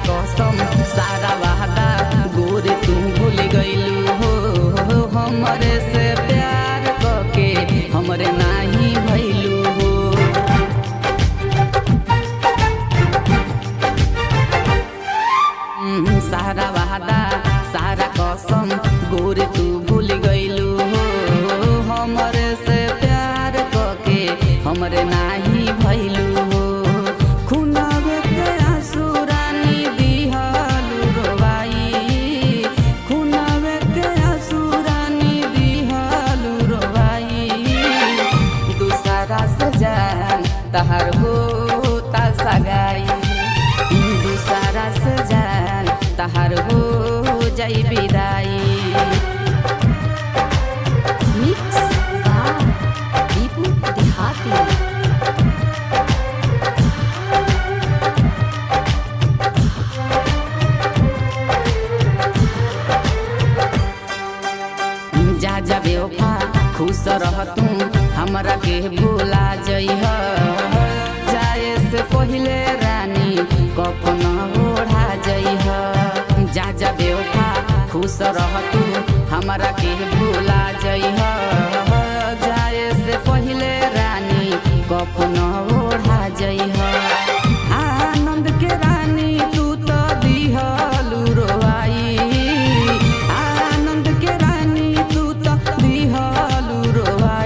कसम सारा वादा गोर तू भूल गइलू हो हमरे से प्यार करके हमरे नाही भइलू हो। सारा वादा सारा कसम गोर तू भूल गइलू हो हमरे से प्यार करके हमरे नाही भइलू हो। खुनावे के आंसू रानी दिहलू रोवाई, खुनावे के आंसू रानी दिहलू रोवाई। दूसरा से जान तहर होता सगाई, दूसरा से जान तहर हो जाई विदाई। मिक्स बाय दीपू देहाती। जा जा बेवफा खुश रह तू हमरा के भुला जइह, जाए से पहिले रानी कफन ओढ़ा जइह। जा जा बेवफा खुश रह तू हमरा के भुला जइह,